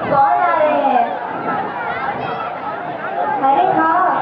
कौन आ रहे हैं? अरे हाँ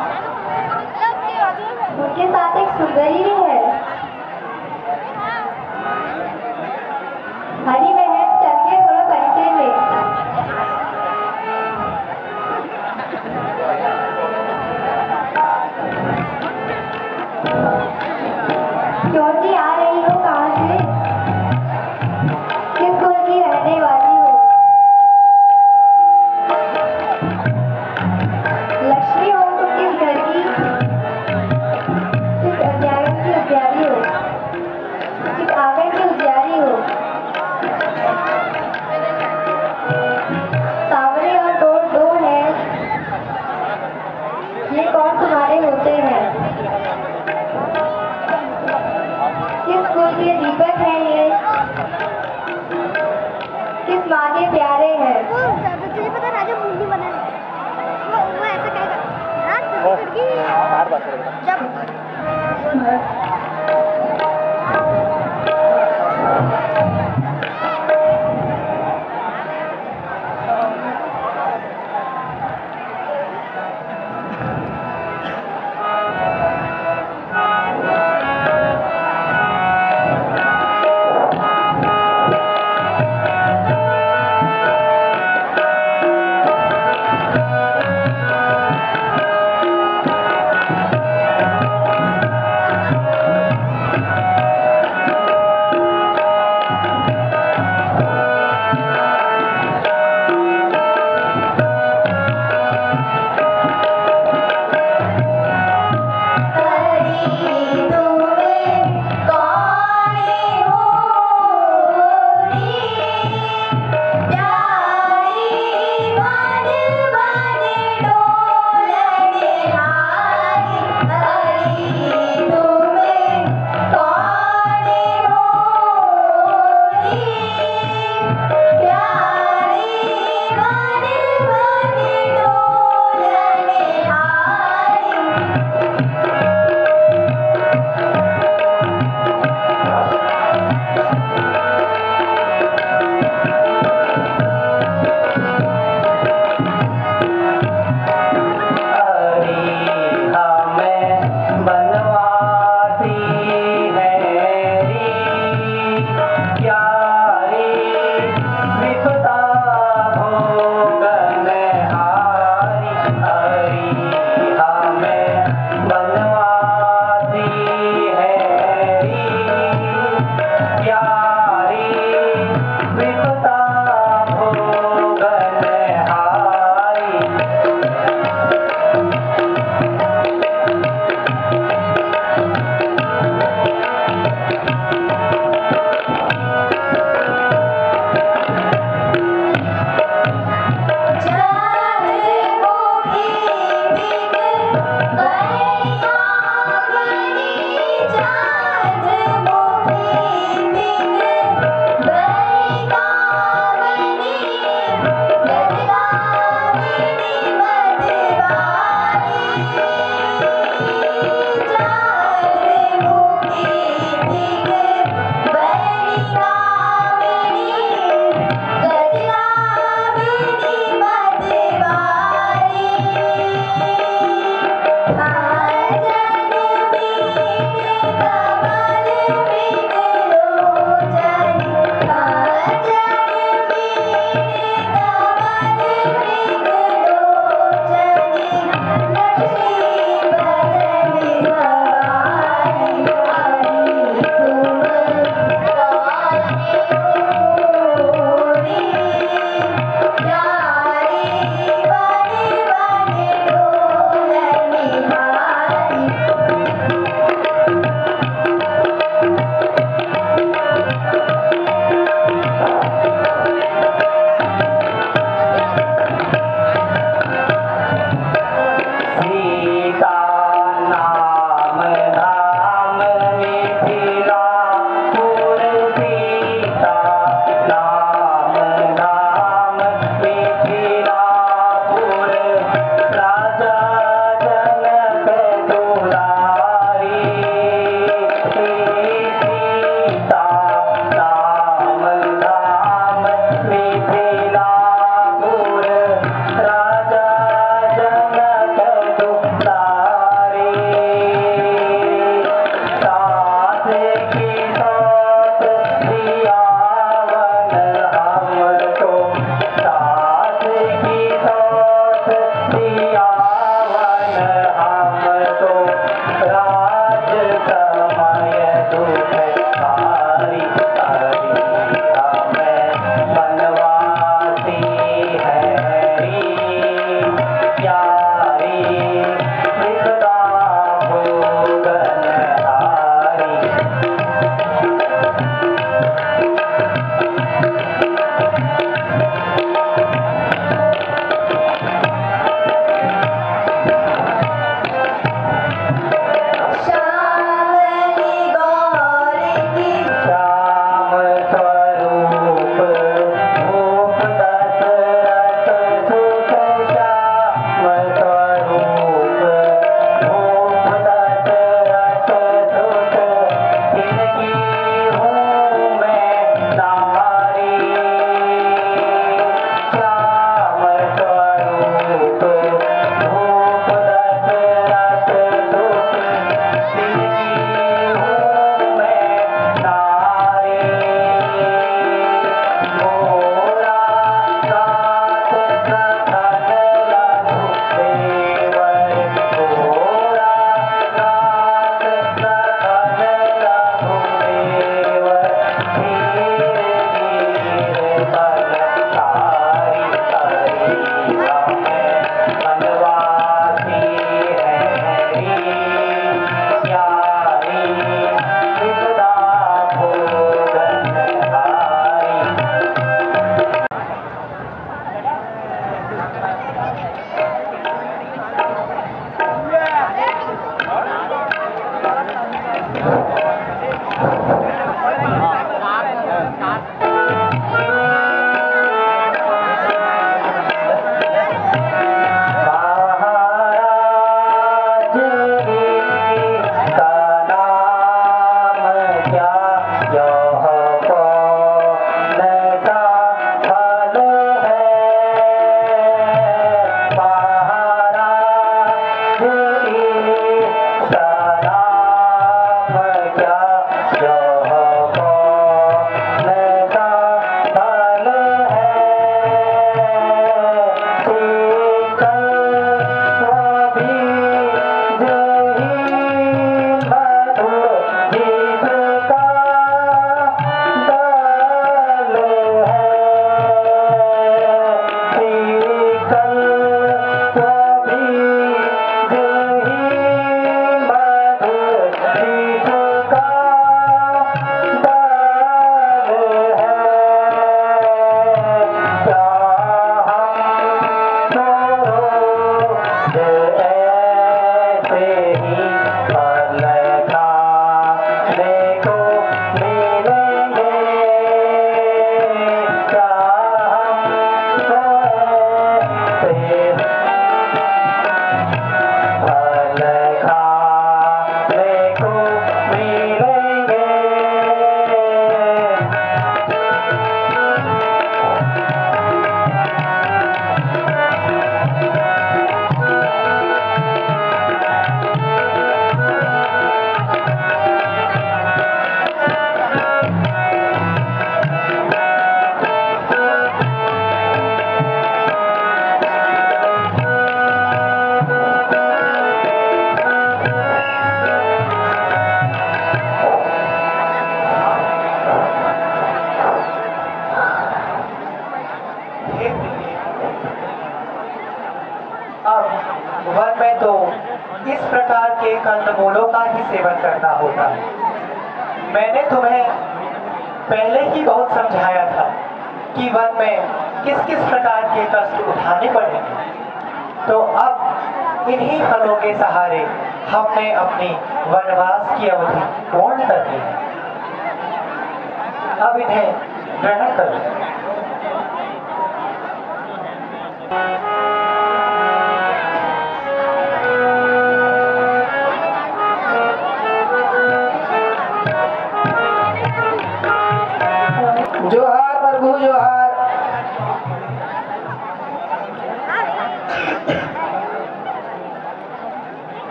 अब वन में तो इस प्रकार के कंदमूलों का ही सेवन करना होता है। मैंने तुम्हें पहले ही बहुत समझाया था कि वन में किस किस प्रकार के कष्ट उठाने पड़ेंगे, तो अब इन्हीं फलों के सहारे हमने अपनी वनवास की अवधि पूर्ण कर ली है। अब इन्हें ग्रहण करो। जोहार प्रभु जोहार।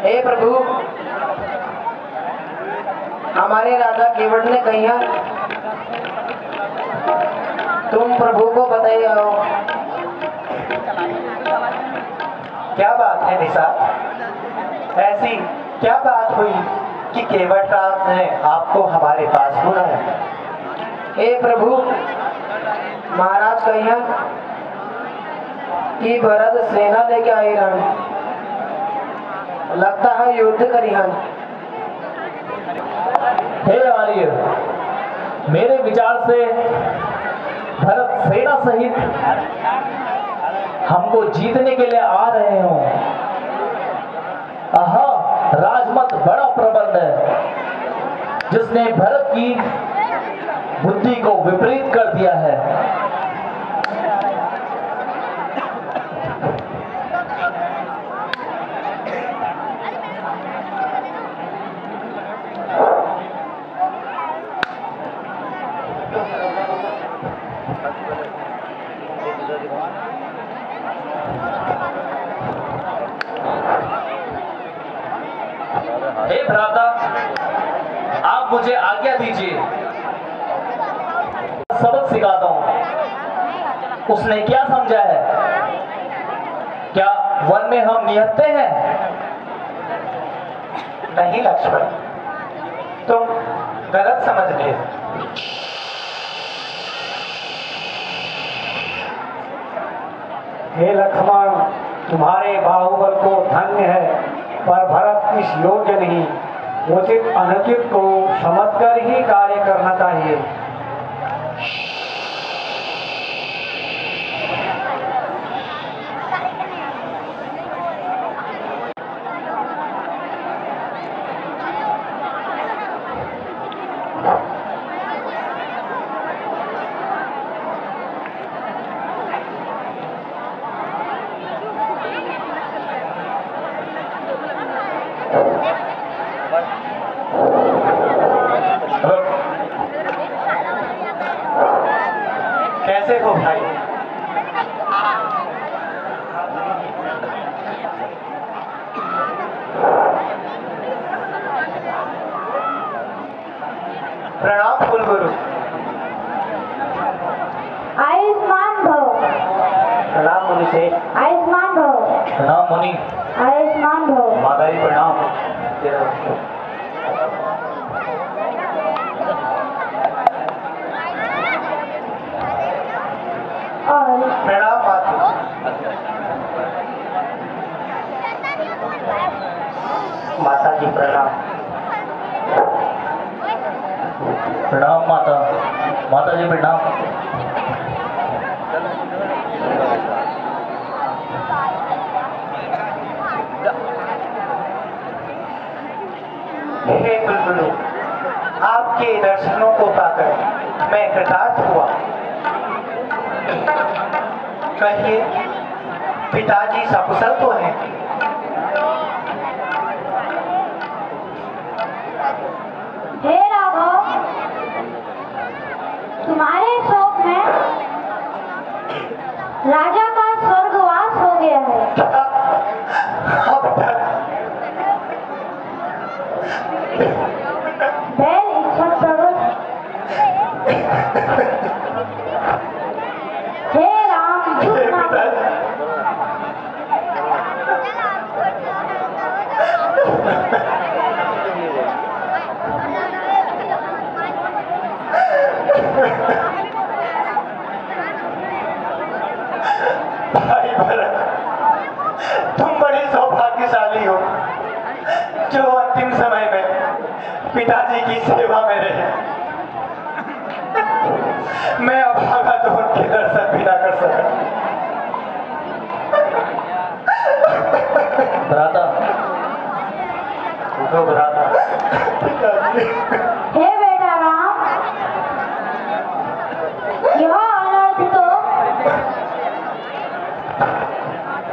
हे प्रभु, हमारे राजा केवट ने कहा तुम प्रभु को बताइए आओ। क्या बात है निसार? ऐसी क्या बात हुई कि केवट राज ने आपको हमारे पास बुलाया? हे प्रभु, महाराज कहिया कि भरत सेना लेके आई रहन, लगता है युद्ध करिहन। हे आर्य, मेरे विचार से भरत सेना सहित हमको जीतने के लिए आ रहे हो। राजमत बड़ा प्रबंध है जिसने भरत की बुद्धि को विपरीत कर दिया है। हे भ्राता, आप मुझे आज्ञा दीजिए, सबक सिखाता हूं। उसने क्या समझा है? क्या वन में हम निहत्थे हैं? नहीं लक्ष्मण, तुम गलत समझ गए। हे लक्ष्मण, तुम्हारे बाहुबल को धन्य है, पर भरत इस योग्य नहीं। उचित अनुचित को समझकर ही कार्य करना चाहिए। कैसे हो भाई? प्रणाम कुलगुरु। आयुष्मान भव। प्रणाम मुनि से। आयुष्मान भव। प्रणाम मुनि। आयुष्मान भव। माता जी प्रणाम। और प्रणाम माता। माता जी प्रणाम। प्रणाम माता। माता जी प्रणाम। हे कुलगुरु, आपके दर्शनों को पाकर मैं कृतार्थ हुआ। कहिए, पिताजी सकुशल तो हैं? हे राघव, तुम्हारे शोक में राजा का स्वर्गवास हो गया है। बैल इच्छा प्रबल। हे राम, चुप ना करो। भाई भरत, तुम भाग्यशाली हूँ जो अंतिम समय में पिताजी की सेवा में रहे। मैं अभागा तो उनके दर्शन भी ना कर सका। भ्राता, उठो भ्राता। पिताजी, हे बेटा राम, यह अनर्थ तो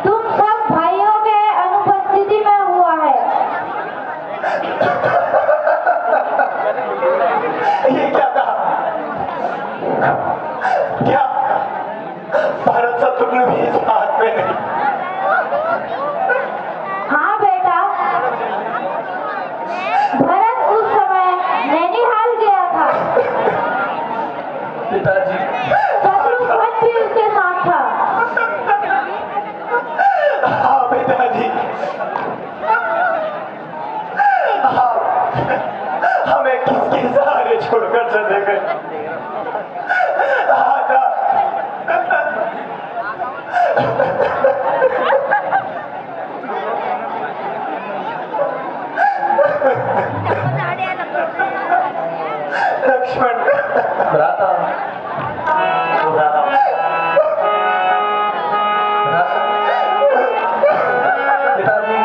तुम सब भाइयों के अनुपस्थिति में हुआ है। ये क्या कहा? क्या भरत शत्रुघ्न भी इस बात में नहीं? हाँ बेटा, भरत उस समय नैनीहाल गया था। पिताजी, शत्रुघ्न भी उसके साथ था। हाँ पिताजी, हाँ, हमें किसके सहारे छोड़कर चले गए? हाँ ना। लक्ष्मण, भ्राता, भ्राता, पिताजी,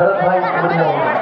भरत भाई बढ़िया हो गए।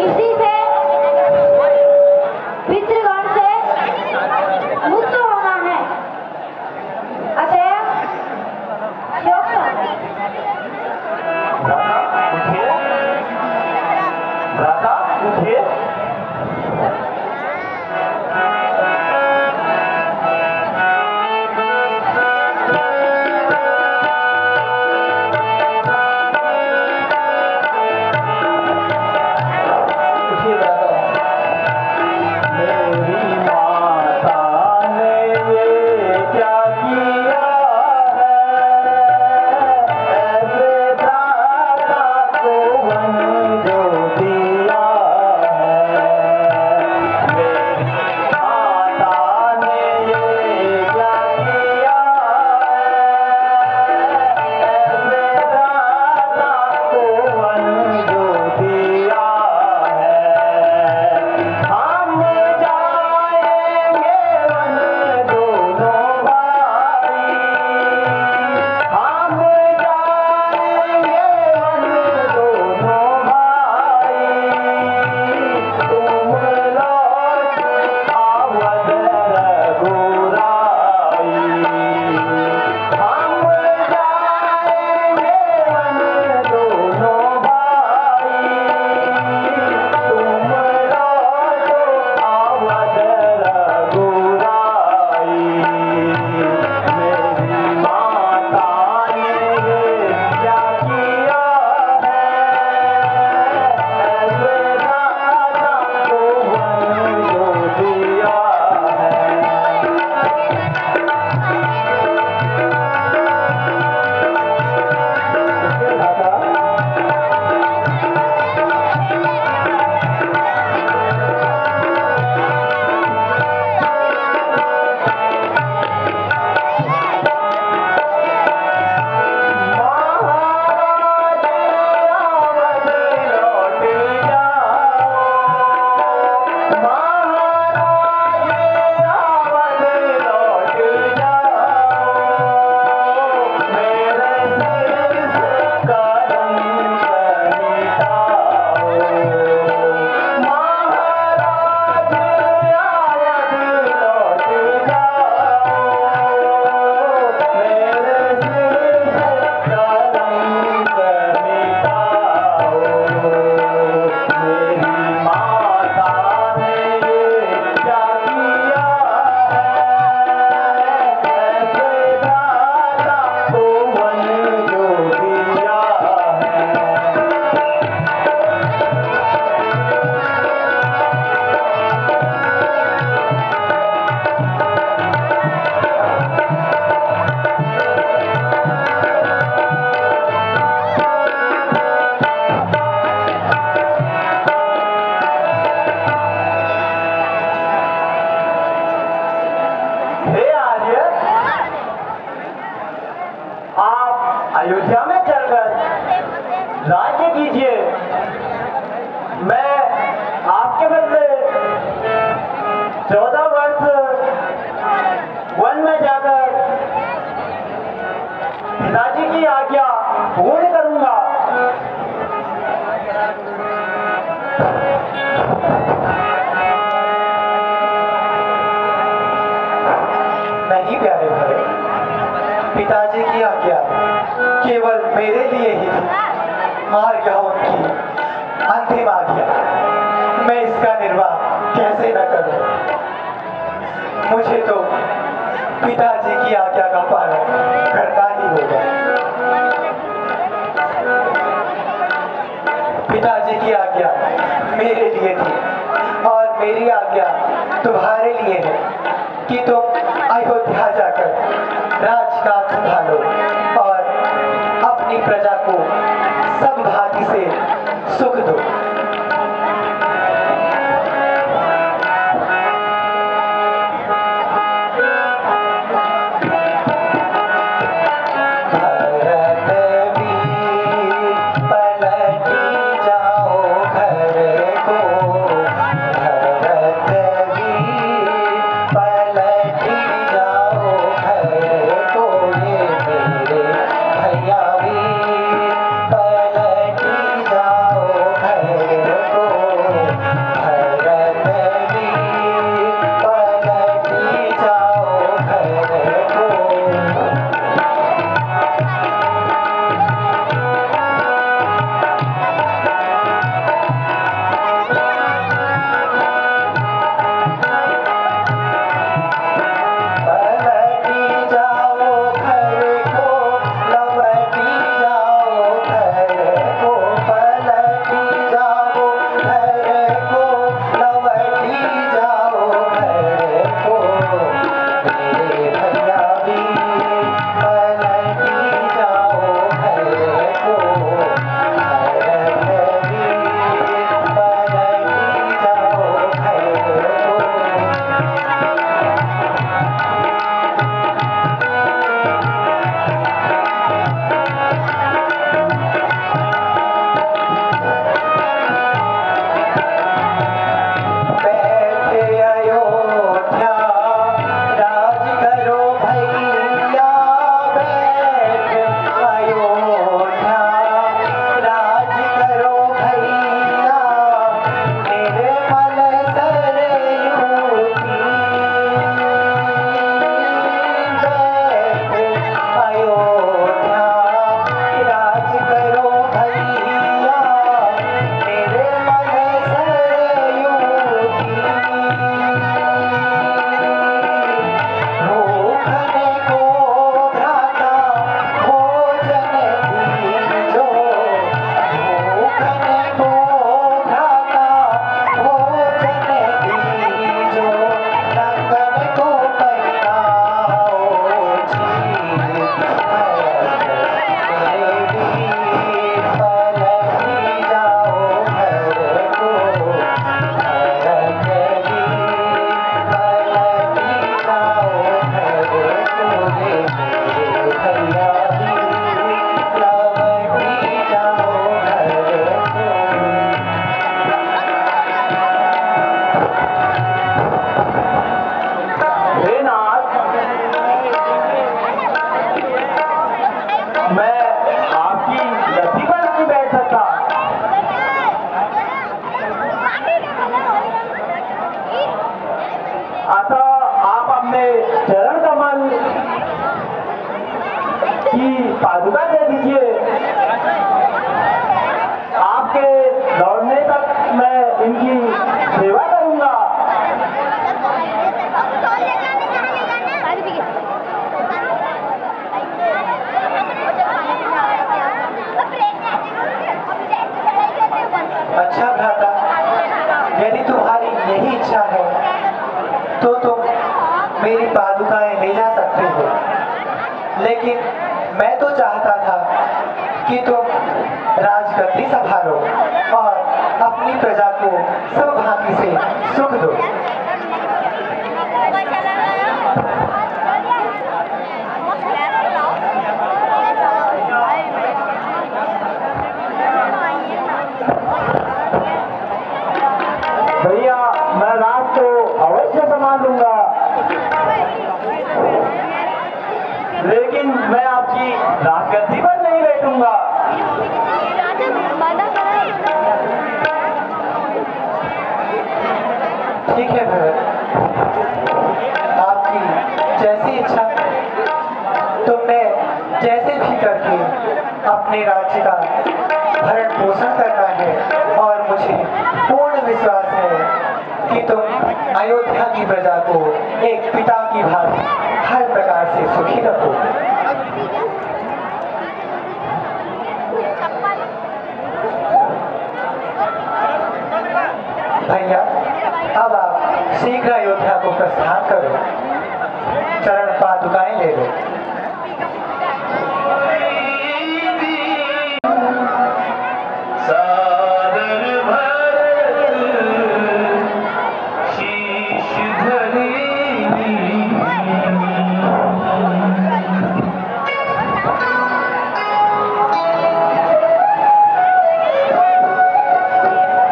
इसी से पितृगण से मुक्त होना है। अतएव अयोध्या में चलकर राज्य कीजिए। मैं आपके बदले 14 वर्ष वन में जाकर पिताजी की आज्ञा पूर्ण करूंगा। नहीं प्यारे भरे, पिताजी की आज्ञा केवल मेरे लिए ही थी और यह उनकी अंतिम आज्ञा। मैं इसका निर्वाह कैसे न करूं? मुझे तो पिताजी की आज्ञा का पालन करना ही होगा। पिताजी की आज्ञा मेरे लिए थी और मेरी आज्ञा तुम्हारे लिए है कि तुम अयोध्या जाकर राजकाज संभालो और अपनी प्रजा को सब भांति से सुख दो। पादुका दे दीजिए। आपके लौटने तक मैं इनकी सेवा करूंगा। अच्छा भ्राता, यदि तुम्हारी यही इच्छा है तो तुम मेरी पादुकाएं ले जा सकते हो, लेकिन मैं तो चाहता था कि तुम राजगद्दी संभालो और अपनी प्रजा को सब भांति से सुख दो। राजगद्दी पर नहीं बैठूंगा। ठीक है भरत, आपकी जैसी इच्छा। तुमने जैसे भी करके अपने राज्य का भरण पोषण करना है और मुझे पूर्ण विश्वास है कि तुम अयोध्या की प्रजा को एक पिता की भांति हर प्रकार से सुखी रखोगे। भैया, अब आप शीघ्र अयोध्या को प्रस्थान करो, चरण पादुकाएं ले लो।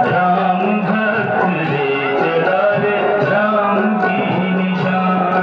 राम भक्त ले चला रे राम की निशान।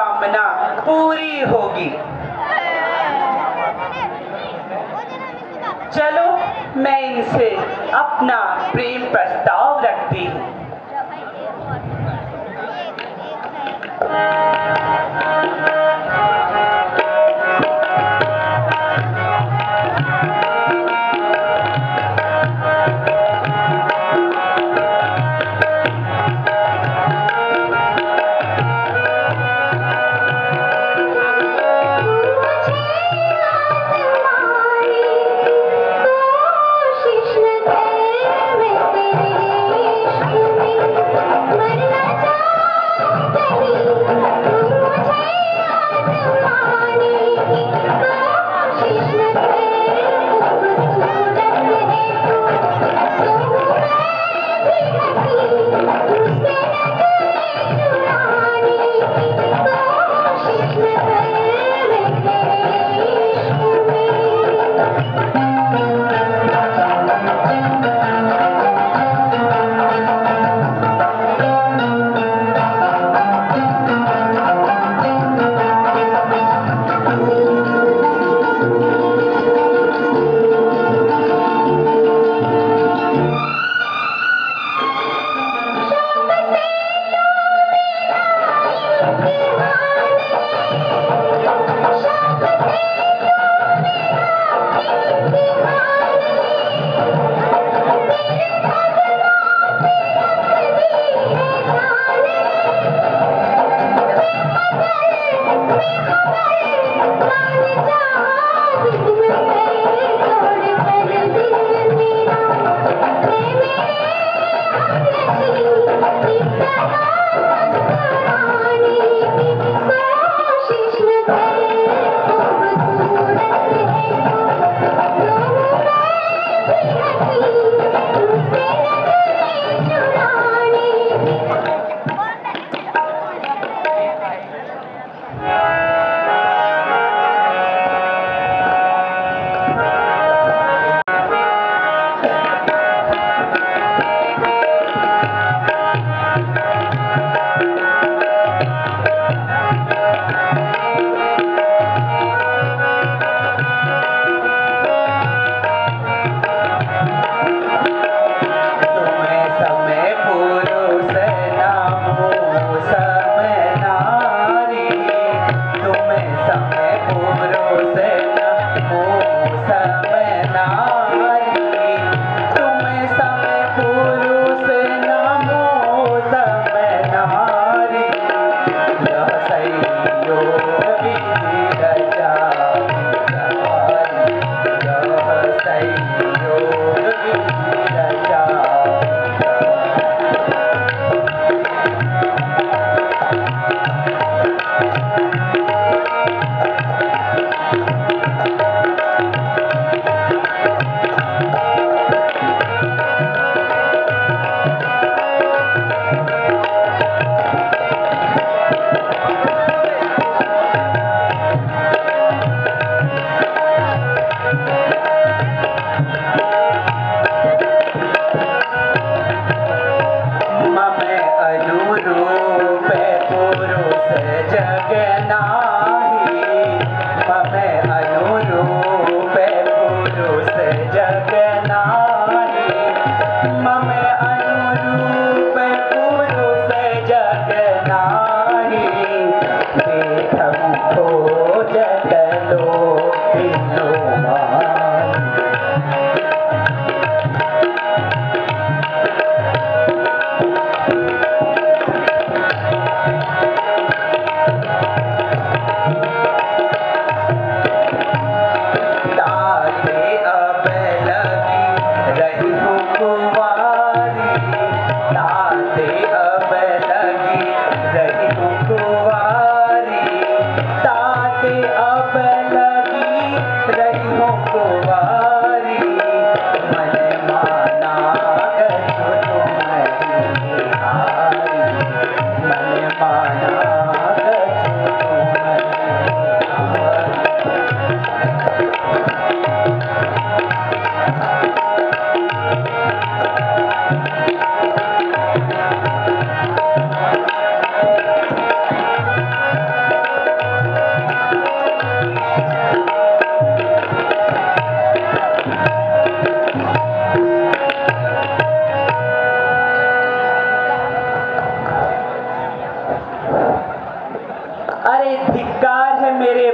कामना पूरी होगी। चलो मैं इनसे अपना प्रेम प्रस्ताव रखती हूँ।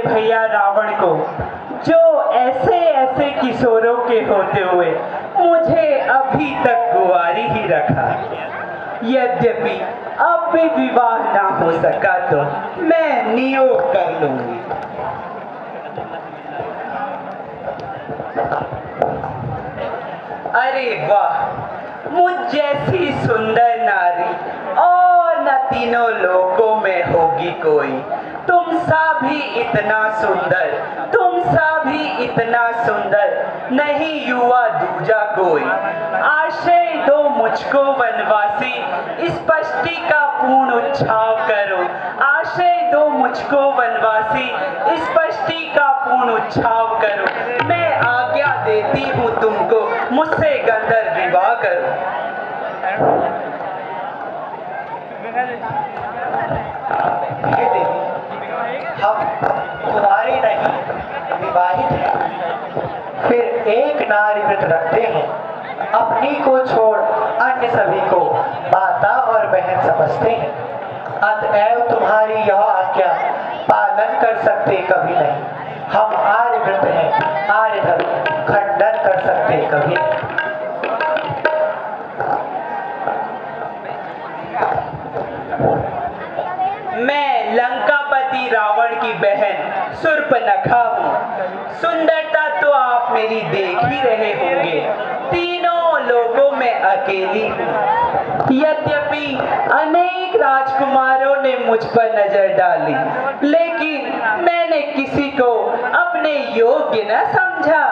भैया रावण को, जो ऐसे ऐसे किशोरों के होते हुए मुझे अभी तक कुंवारी ही रखा। यद्यपि अब भी विवाह ना हो सका तो मैं नियोग कर लूंगी। अरे वाह, मुझ जैसी सुंदर नारी और न तीनों लोकों में होगी कोई। तुम सा भी इतना सुंदर, तुम सा भी इतना सुंदर, नहीं युवा दूजा कोई। आश्रय दो मुझको वनवासी, स्पष्टि का पूर्ण उच्छाव करो। आश्रय दो मुझको वनवासी, स्पष्टि का पूर्ण उच्छाव करो। मैं आज्ञा देती हूँ तुमको, मुझसे गंधर्व विवाह करो। हे देवी, हम कुंवारे नहीं विवाहित हैं, फिर एक नारी व्रत रखते हैं। अपनी को छोड़ अन्य सभी को माता और बहन समझते हैं। अतएव तुम्हारी यह आज्ञा पालन कर सकते कभी नहीं। हम आर्य व्रत हैं, आर्य धर्म खंडन कर सकते कभी नहीं। मैं लंकापति रावण की बहन शूर्पणखा हूँ। सुंदरता तो आप मेरी देख ही रहे होंगे, तीनों लोगों में अकेली हूँ। यद्यपि अनेक राजकुमारों ने मुझ पर नजर डाली, लेकिन मैंने किसी को अपने योग्य न समझा।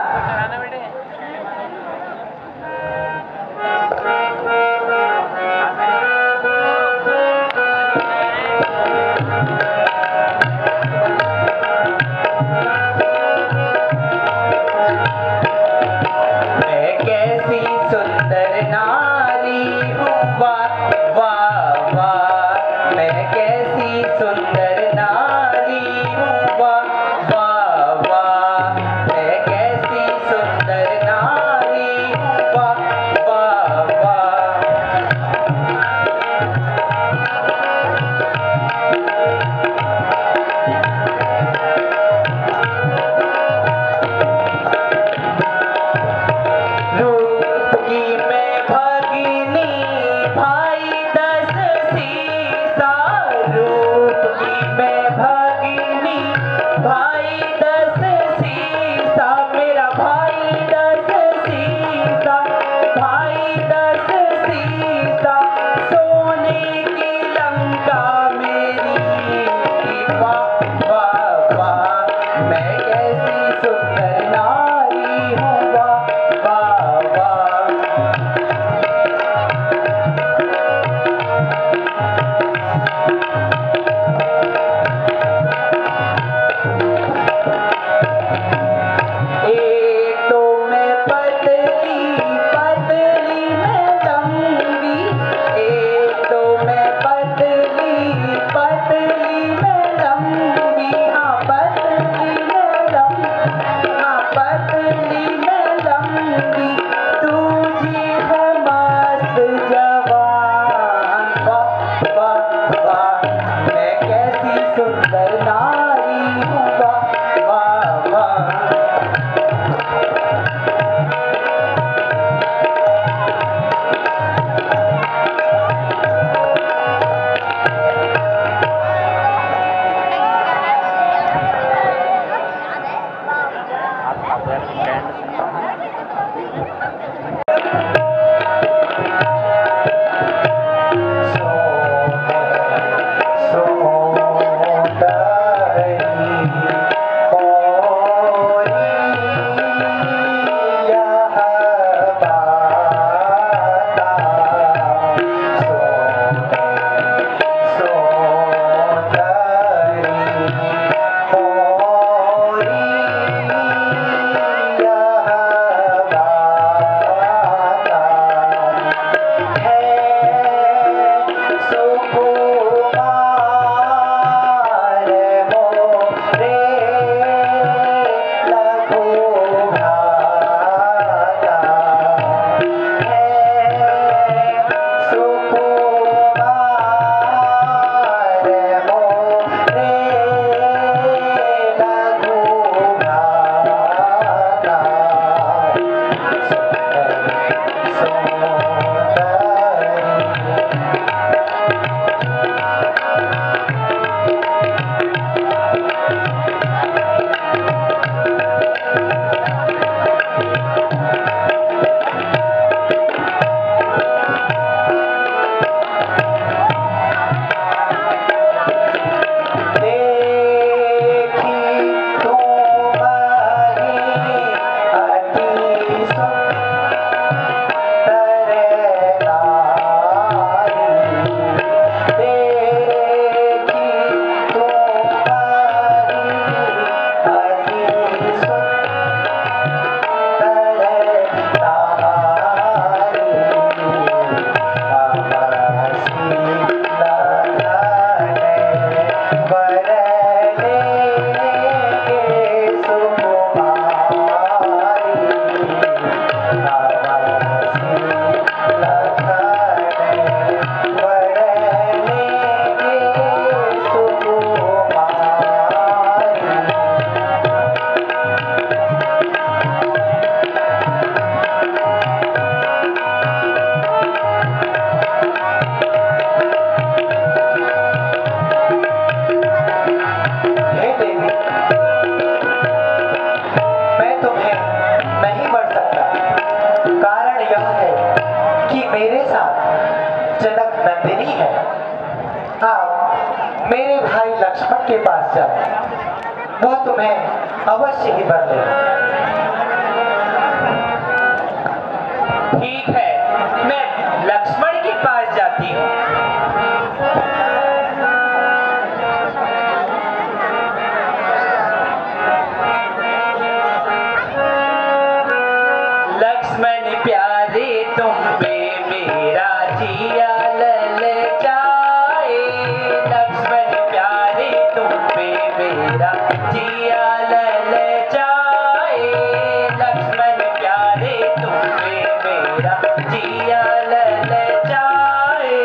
जनक नंदिनी है। आप मेरे भाई लक्ष्मण के पास जाओ, वह तुम्हें अवश्य ही वर देगा। ठीक है, मैं लक्ष्मण के पास जाती हूँ। लक्ष्मण प्यारे तुम पे मेरा जिया ललचाए, लक्ष्मण प्यारे तुम पे मेरा जिया ललचाए, लक्ष्मण प्यारे तुम पे मेरा जिया ललचाए।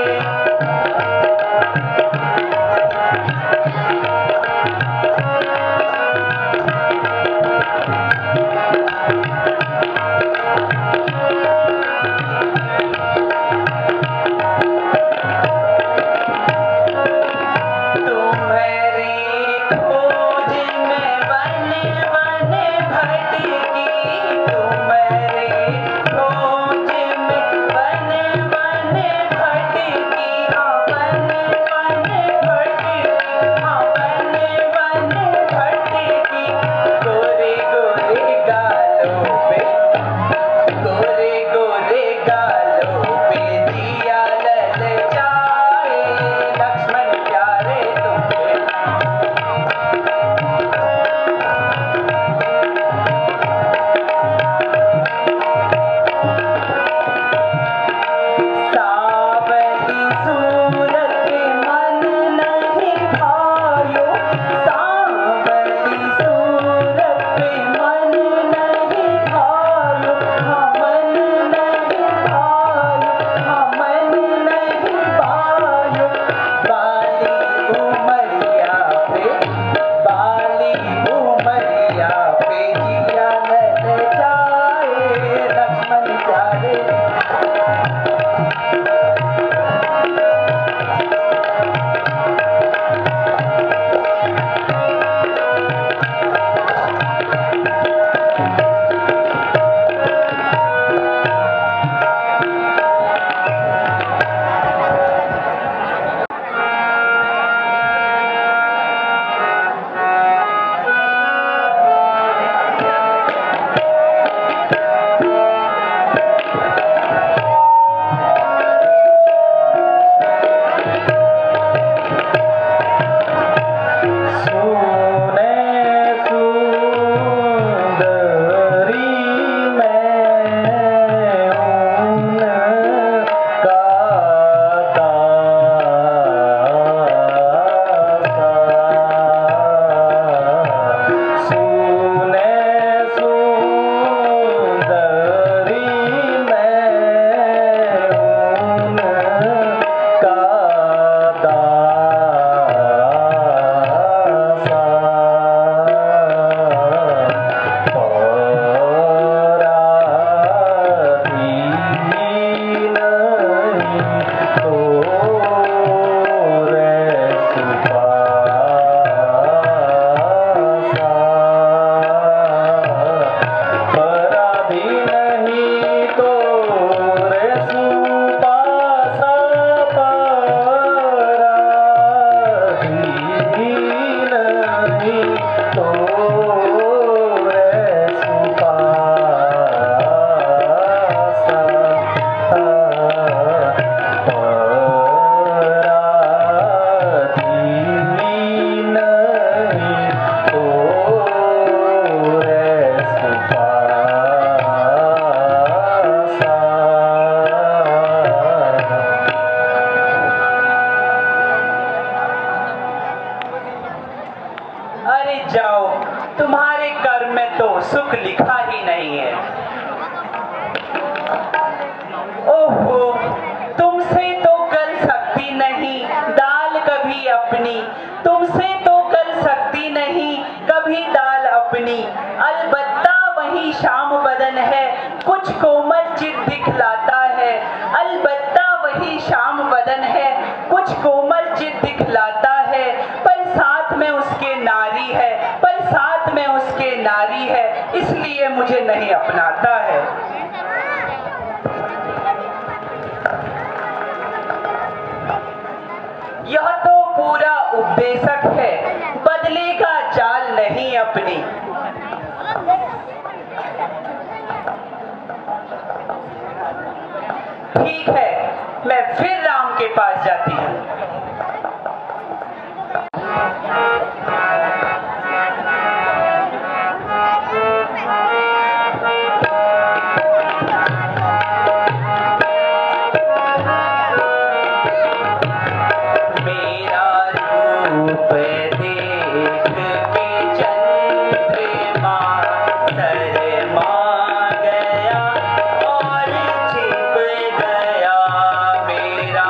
सुख लिखा ही नहीं है। ओहो, तुमसे तो गल सकती नहीं दाल कभी अपनी, तुमसे तो गल सकती नहीं कभी दाल अपनी। अलबत्ता वही शाम बदन है कुछ कोमल चित दिखलाता है, अलबत्ता वही शाम बदन है कुछ कोमल चित दिखलाता है। पर साथ में उसके नारी है, पर साथ में उसके नारी है, इसलिए मुझे नहीं अपनाता है। यह तो पूरा उपदेशक है, बदलेगा चाल नहीं अपनी। ठीक है, मैं फिर राम के पास जाती हूँ। मेरा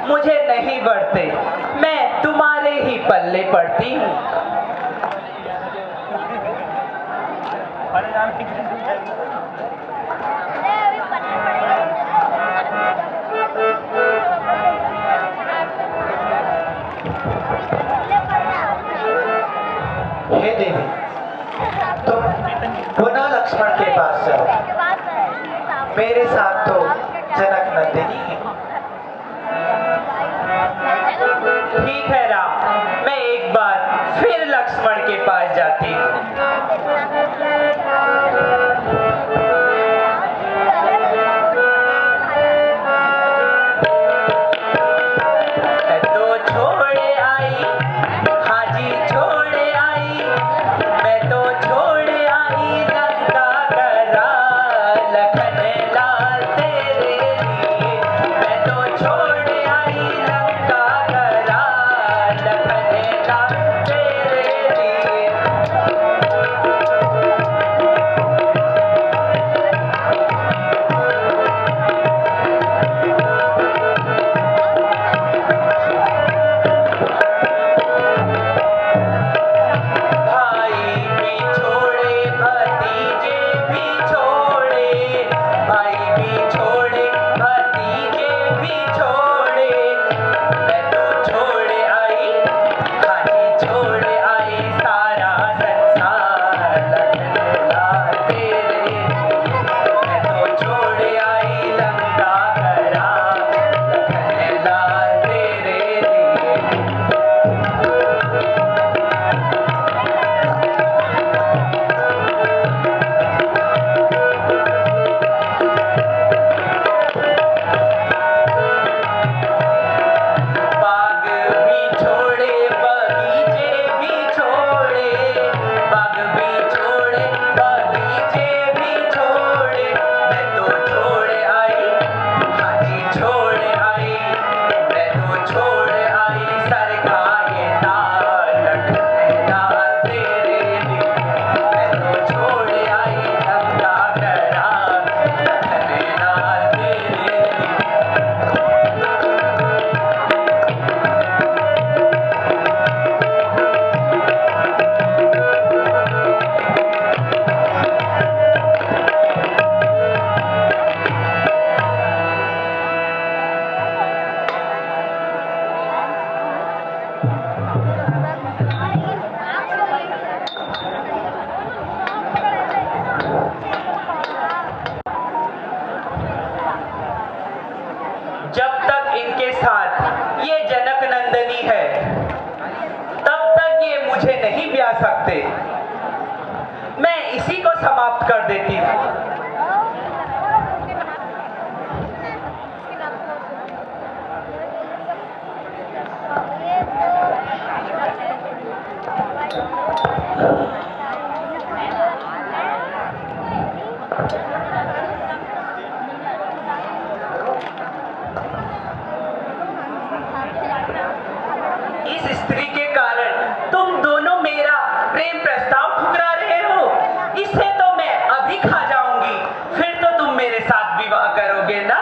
मुझे नहीं बढ़ते, मैं तुम्हारे ही पल्ले पड़ती हूँ। हे देवी, तुम पुनः लक्ष्मण के पास जाओ। मेरे साथ तो जनक नंदिनी है। ठीक है राम, मैं एक बार फिर लक्ष्मण के पास जाती हूँ। मैं तो छोड़े आई, हाजी छोड़े आई, मैं तो छोड़े आई लंका करा, लखन लाल तेरे लिए। मैं तो छोड़े आई लंका करा, लखन लाल तेरे लिए। भाई भी छोड़े, भतीजे भी छोड़े, भाई भी छोड़े, भतीजे भी छोड़े। मैं तो छोड़े आई, हाजी छोड़े आई, सारा संसार लखन लाल तेरे लिए। मैं तो छोड़े आई लंका करा, लखन लाल तेरे लिए। बाग भी छोड़े, बगीचे भी छोड़े, बाग भी छोड़े, बगीचे भी छोड़े। मैं तो छोड़े आई, हाजी छोड़े आई, मैं तो छोड़े आई, सरकाए तार लखन लाल तेरे लिए। मैं तो छोड़े आई लंका करा, लखन लाल तेरे लिए। जब तक इनके साथ ये जनक नंदनी है, तब तक ये मुझे नहीं ब्याह सकते। मैं इसी को समाप्त कर देती हूँ। इस स्त्री के कारण तुम दोनों मेरा प्रेम प्रस्ताव ठुकरा रहे हो। इसे तो मैं अभी खा जाऊंगी, फिर तो तुम मेरे साथ विवाह करोगे ना।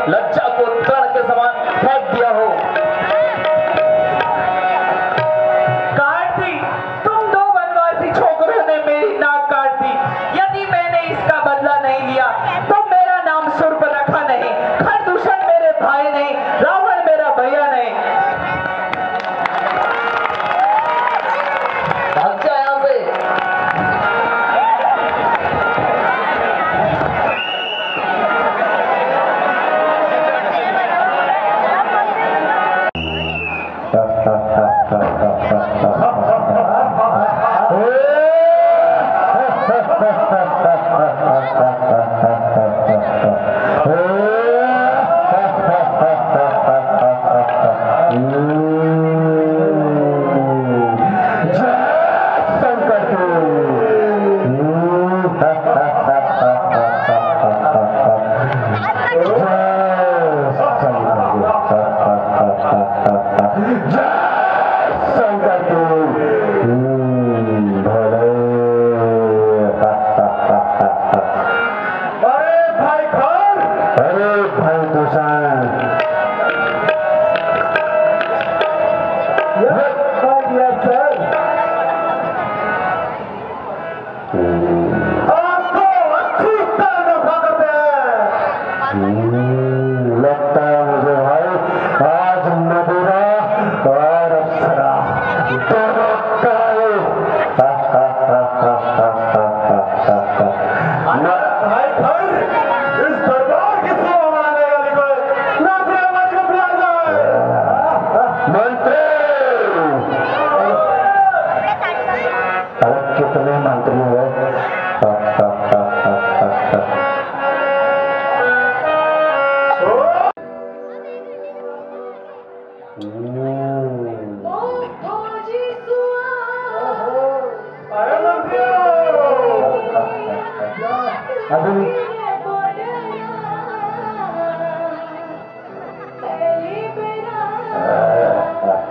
लज्जा को तड़ के समान फेंक दिया हो। काट दी, तुम दो वनवासी छोकरों ने मेरी नाक काट दी। यदि मैंने इसका बदला नहीं लिया तो मेरा नाम सुर्प रखा नहीं, खरदूषण मेरे भाई नहीं, रावण मेरा भैया नहीं। भाग जा यहाँ से।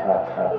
सहस्त्रधारी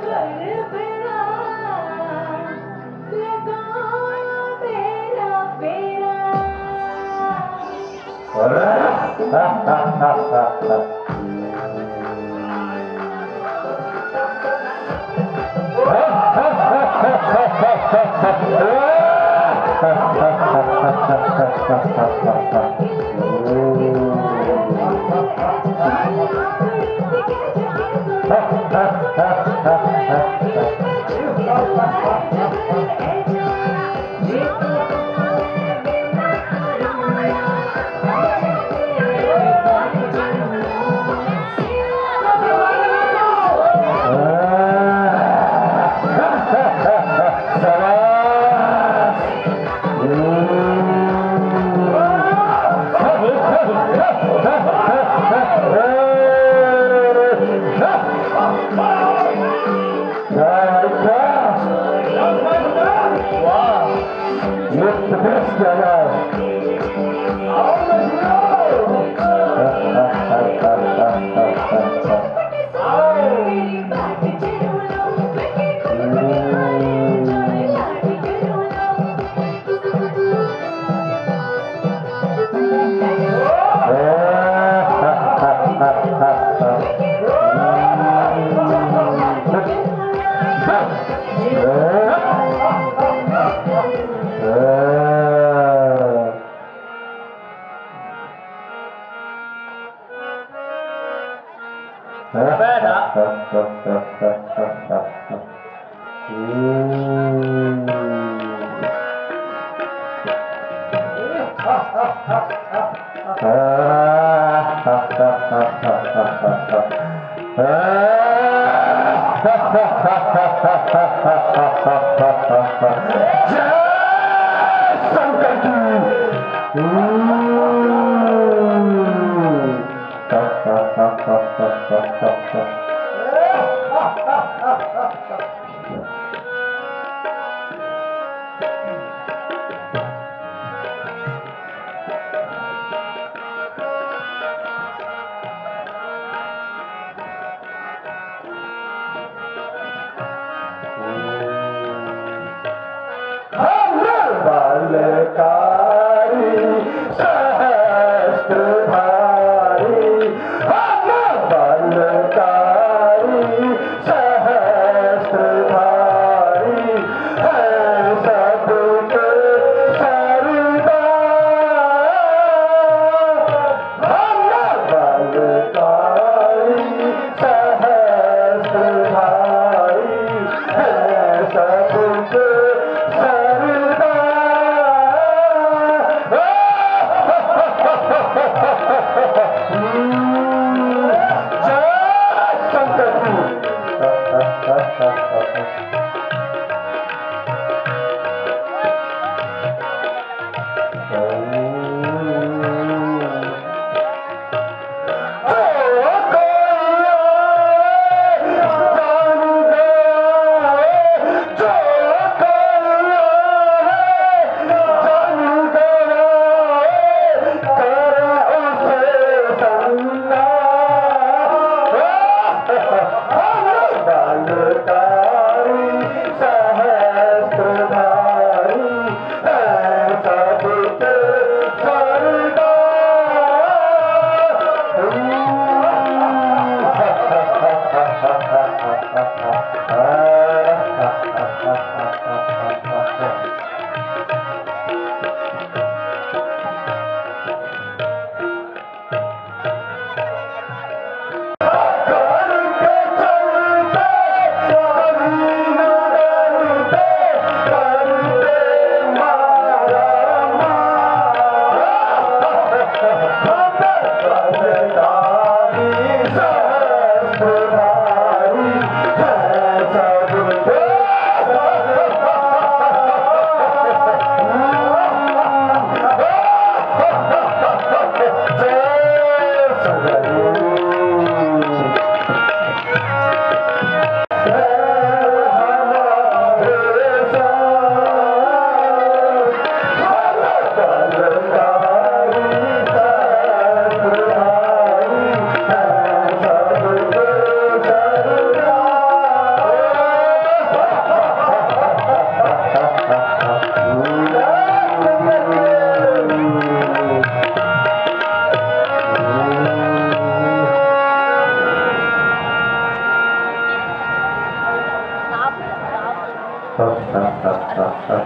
हे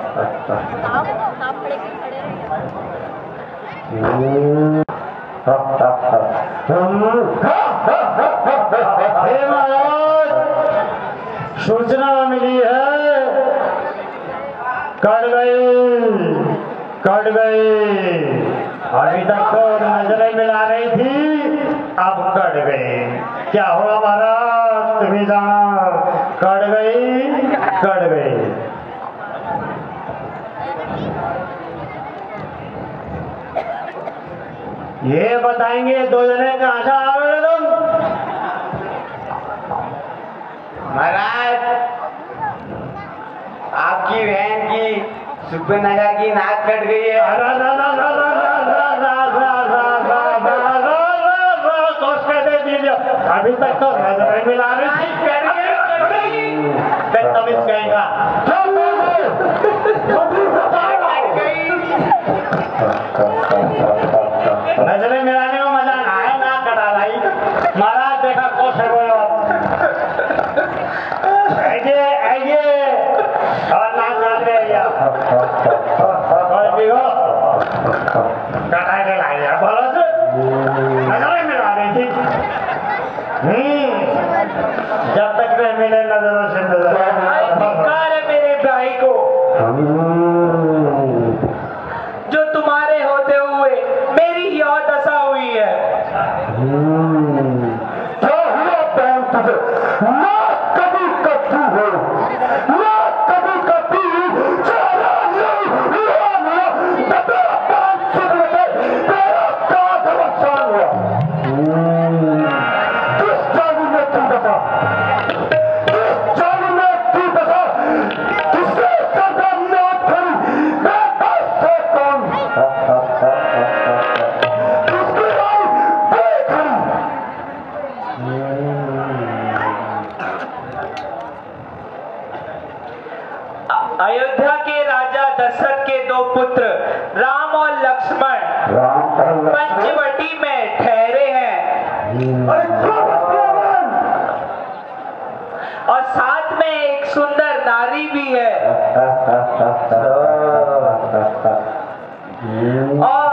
महाराज, सूचना मिली है, कट गई। अभी तक तो नजरें मिला रही थी, अब कट गई। क्या हुआ महाराज, तुम्हें जाना? कट गई। ये बताएंगे दो जने कहाँ से आ रहे हो तुम? महाराज, आपकी बहन की सुपरनगा की नाक कट गई है। अभी तक तो नजर मिला रही तमीज कहेगा। नजरें मिलाने में मजा आया, ना कटा लाई। महाराज देखा कोश है बोलो, आइए और नाक काट रहे और बिगो कटा के लाई बोलो से नजरें मिला रही थी। जब तक नहीं मिले नजरों से नजर है मेरे भाई को, जो तुम्हारे होते हुए मेरी यह दशा हुई है। क्या हुआ बहन तुझे? ना कभी कभी हो, ना कभी कभी तेरा नुकसान हुआ। किस जादू में तू दफा, किस जादू में तू दफा, किसने सदा मौत करी? मैं बस से कौन? किसकी राय बेखरी? अयोध्या के राजा दशरथ के दो पुत्र राम और लक्ष्मण पंचवटी में ठहरे हैं, और साथ में एक सुंदर नारी भी है। और